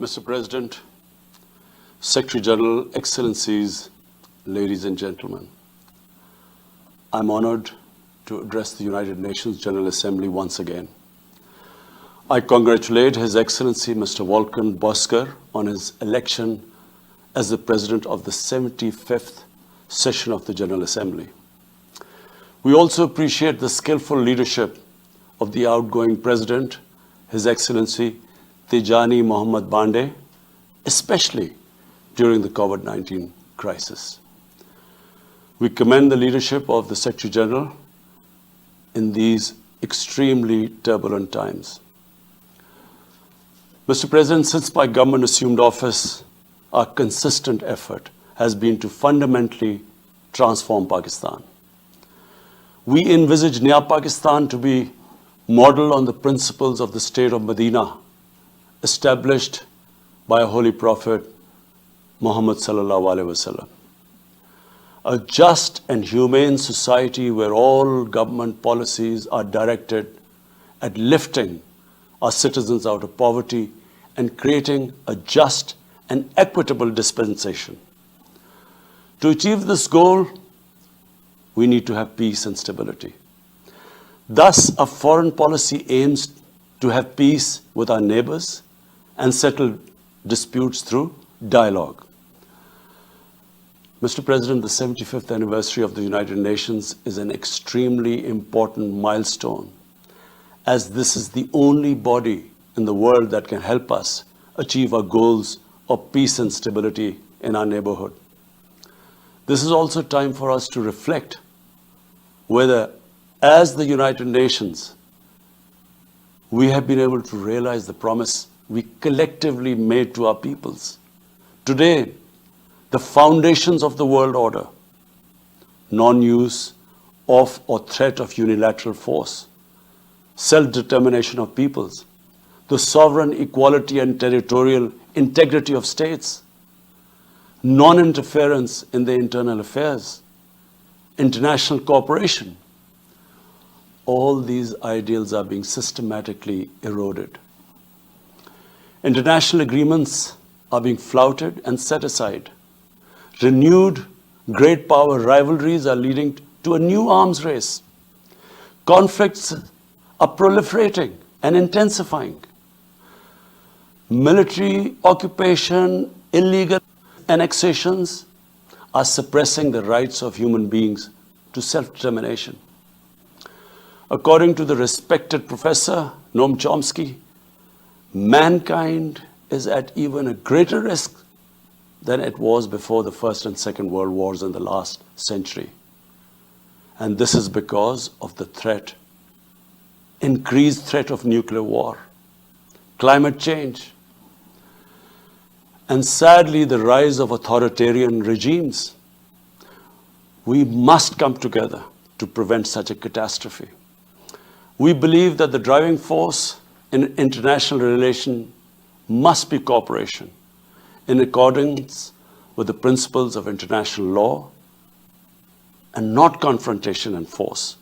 Mr. President, Secretary General, Excellencies, ladies and gentlemen, I'm honored to address the United Nations General Assembly once again. I congratulate His Excellency Mr. Volkan Bozkır on his election as the President of the 75th session of the General Assembly. We also appreciate the skillful leadership of the outgoing President, His Excellency Tijani Mohammad Bande, especially during the COVID-19 crisis. We commend the leadership of the Secretary General in these extremely turbulent times. Mr. President, since my government assumed office, our consistent effort has been to fundamentally transform Pakistan. We envisage Naya Pakistan to be modeled on the principles of the state of Medina, established by a holy prophet, Muhammad sallallahu alaihi wasallam. A just and humane society where all government policies are directed at lifting our citizens out of poverty and creating a just and equitable dispensation. To achieve this goal, we need to have peace and stability. Thus, our foreign policy aims to have peace with our neighbors and settle disputes through dialogue. Mr. President, the 75th anniversary of the United Nations is an extremely important milestone, as this is the only body in the world that can help us achieve our goals of peace and stability in our neighborhood. This is also time for us to reflect whether, as the United Nations, we have been able to realize the promise we collectively made to our peoples. Today, the foundations of the world order, non-use of or threat of unilateral force, self-determination of peoples, the sovereign equality and territorial integrity of states, non-interference in their internal affairs, international cooperation, all these ideals are being systematically eroded. International agreements are being flouted and set aside. Renewed great power rivalries are leading to a new arms race. Conflicts are proliferating and intensifying. Military occupation, illegal annexations are suppressing the rights of human beings to self-determination. According to the respected professor Noam Chomsky, mankind is at even a greater risk than it was before the First and Second World Wars in the last century. And this is because of the threat, increased threat of nuclear war, climate change, and sadly the rise of authoritarian regimes. We must come together to prevent such a catastrophe. We believe that the driving force in international relations must be cooperation in accordance with the principles of international law and not confrontation and force.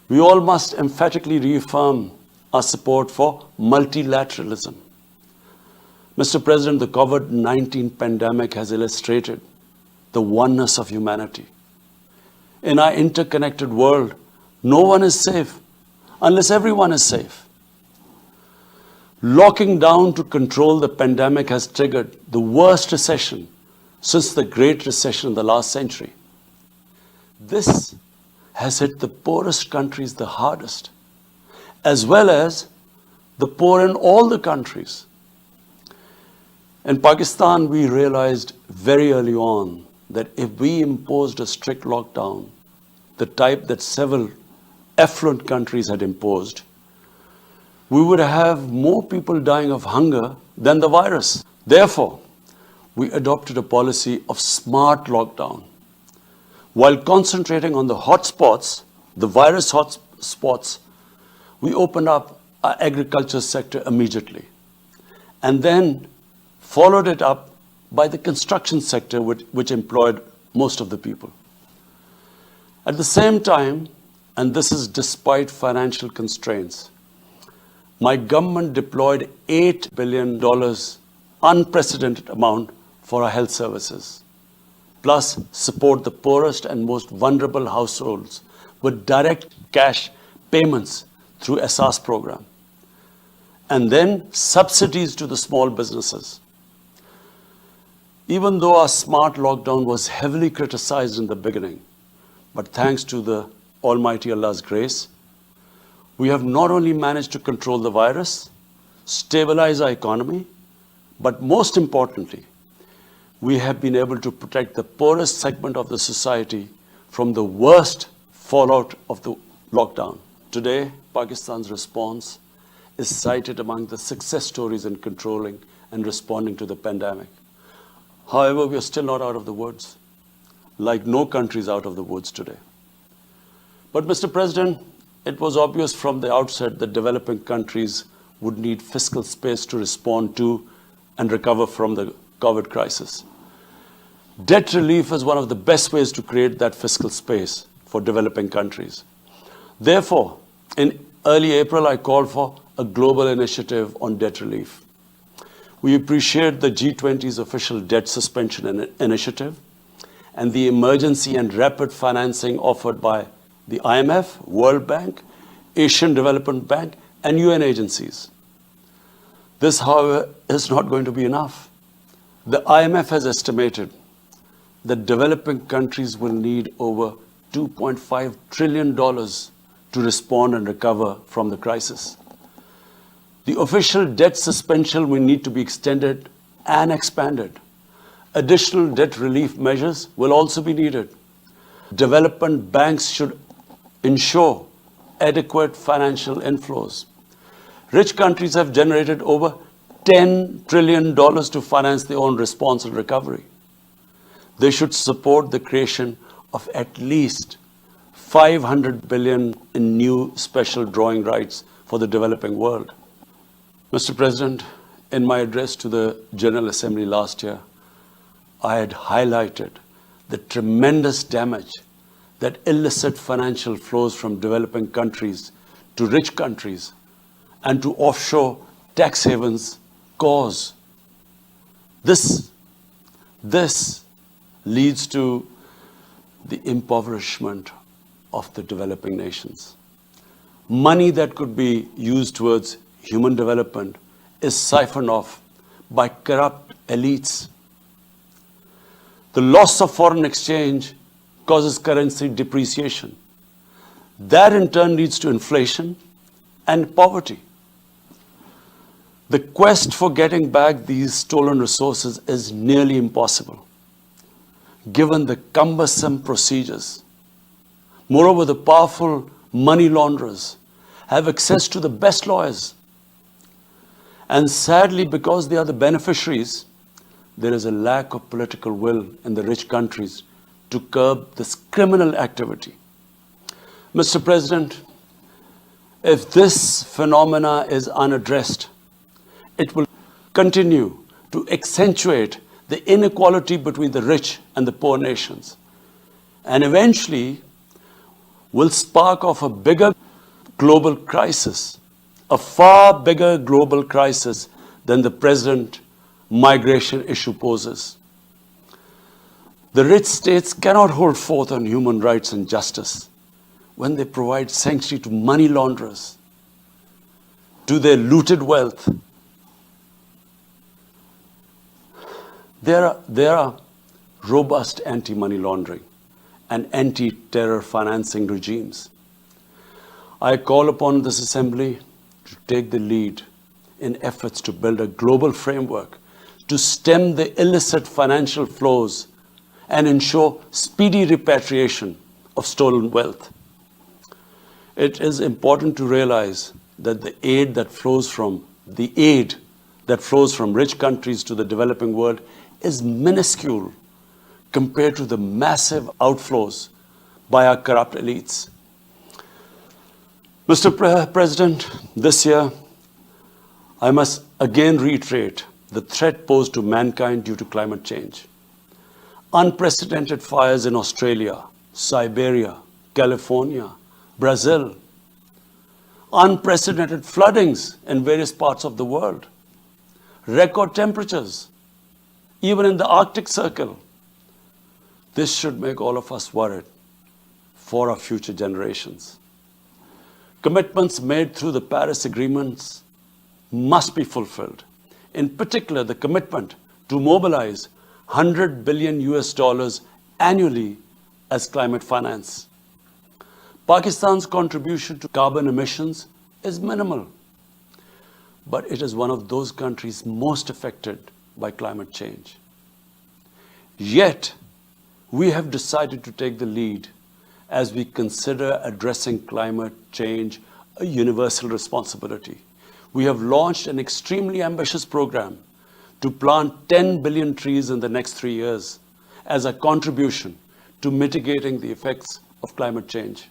We all must emphatically reaffirm our support for multilateralism. Mr. President, the COVID-19 pandemic has illustrated the oneness of humanity. In our interconnected world, no one is safe unless everyone is safe. Locking down to control the pandemic has triggered the worst recession since the Great Recession in the last century. This has hit the poorest countries the hardest, as well as the poor in all the countries. In Pakistan, we realized very early on that if we imposed a strict lockdown, the type that several affluent countries had imposed, we would have more people dying of hunger than the virus. Therefore, we adopted a policy of smart lockdown. While concentrating on the hotspots, the virus hotspots, we opened up our agriculture sector immediately and then followed it up by the construction sector, which employed most of the people. At the same time, and this is despite financial constraints, my government deployed $8 billion, unprecedented amount for our health services, plus support the poorest and most vulnerable households with direct cash payments through SR's program, and then subsidies to the small businesses. Even though our smart lockdown was heavily criticized in the beginning, but thanks to the Almighty Allah's grace, we have not only managed to control the virus, stabilize our economy, but most importantly, we have been able to protect the poorest segment of the society from the worst fallout of the lockdown. Today, Pakistan's response is cited among the success stories in controlling and responding to the pandemic. However, we are still not out of the woods, like no country is out of the woods today. But Mr. President, it was obvious from the outset that developing countries would need fiscal space to respond to and recover from the COVID crisis. Debt relief is one of the best ways to create that fiscal space for developing countries. Therefore, in early April, I called for a global initiative on debt relief. We appreciate the G20's official debt suspension initiative and the emergency and rapid financing offered by the IMF, World Bank, Asian Development Bank, and UN agencies. This, however, is not going to be enough. The IMF has estimated that developing countries will need over $2.5 trillion to respond and recover from the crisis. The official debt suspension will need to be extended and expanded. Additional debt relief measures will also be needed. Development banks should ensure adequate financial inflows. Rich countries have generated over $10 trillion to finance their own response and recovery. They should support the creation of at least $500 billion in new special drawing rights for the developing world. Mr. President, in my address to the General Assembly last year, I had highlighted the tremendous damage that illicit financial flows from developing countries to rich countries and to offshore tax havens cause. This leads to the impoverishment of the developing nations. Money that could be used towards human development is siphoned off by corrupt elites. The loss of foreign exchange causes currency depreciation. That in turn leads to inflation and poverty. The quest for getting back these stolen resources is nearly impossible, given the cumbersome procedures. Moreover, the powerful money launderers have access to the best lawyers. And sadly, because they are the beneficiaries, there is a lack of political will in the rich countries to curb this criminal activity. Mr. President, if this phenomena is unaddressed, it will continue to accentuate the inequality between the rich and the poor nations, and eventually will spark off a bigger global crisis, a far bigger global crisis than the present migration issue poses. The rich states cannot hold forth on human rights and justice when they provide sanctuary to money launderers, to their looted wealth. There are robust anti-money laundering and anti-terror financing regimes. I call upon this Assembly to take the lead in efforts to build a global framework to stem the illicit financial flows and ensure speedy repatriation of stolen wealth. It is important to realize that the aid that flows from rich countries to the developing world is minuscule compared to the massive outflows by our corrupt elites. Mr. President, this year, I must again reiterate the threat posed to mankind due to climate change. Unprecedented fires in Australia, Siberia, California, Brazil unprecedented floodings in various parts of the world, record temperatures, even in the Arctic Circle. This should make all of us worried for our future generations. Commitments made through the Paris agreements must be fulfilled. In particular, the commitment to mobilize $100 billion annually as climate finance. Pakistan's contribution to carbon emissions is minimal, but it is one of those countries most affected by climate change. Yet, we have decided to take the lead as we consider addressing climate change a universal responsibility. We have launched an extremely ambitious program to plant 10 billion trees in the next 3 years as a contribution to mitigating the effects of climate change.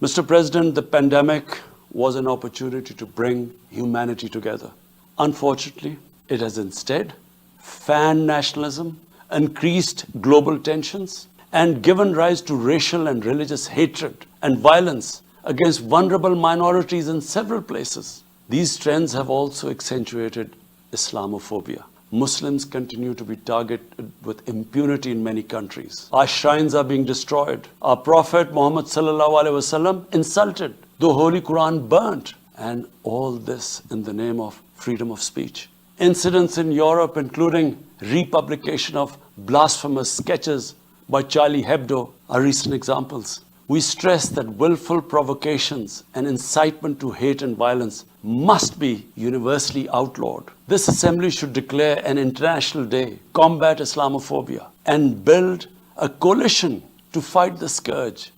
Mr. President, the pandemic was an opportunity to bring humanity together. Unfortunately, it has instead fanned nationalism, increased global tensions, and given rise to racial and religious hatred and violence against vulnerable minorities in several places. These trends have also accentuated Islamophobia. Muslims continue to be targeted with impunity in many countries. Our shrines are being destroyed. Our Prophet Muhammad ﷺ insulted. The Holy Quran burnt. And all this in the name of freedom of speech. Incidents in Europe, including republication of blasphemous sketches by Charlie Hebdo, are recent examples. We stress that willful provocations and incitement to hate and violence must be universally outlawed. This assembly should declare an international day, combat Islamophobia, and build a coalition to fight the scourge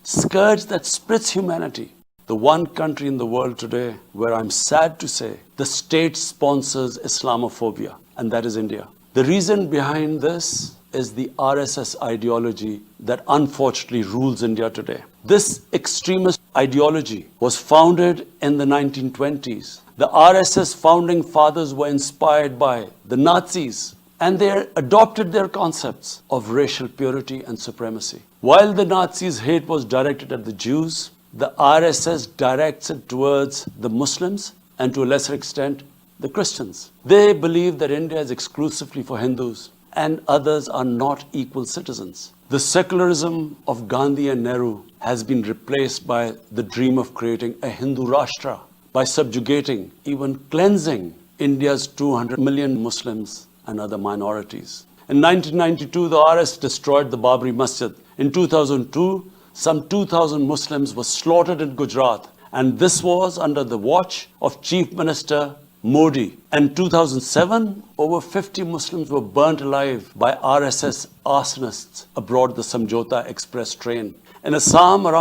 that splits humanity. The one country in the world today where I'm sad to say the state sponsors Islamophobia, and that is India. The reason behind this is the RSS ideology that unfortunately rules India today. This extremist ideology was founded in the 1920s. The RSS founding fathers were inspired by the Nazis, and they adopted their concepts of racial purity and supremacy. While the Nazis' hate was directed at the Jews, the RSS directs it towards the Muslims and to a lesser extent, the Christians. They believe that India is exclusively for Hindus and others are not equal citizens. The secularism of Gandhi and Nehru has been replaced by the dream of creating a Hindu Rashtra by subjugating, even cleansing India's 200 million Muslims and other minorities. In 1992, the RSS destroyed the Babri Masjid. In 2002, some 2,000 Muslims were slaughtered in Gujarat, and this was under the watch of Chief Minister Modi. In 2007, over 50 Muslims were burnt alive by RSS arsonists aboard the Samjhauta Express train. In Assam, around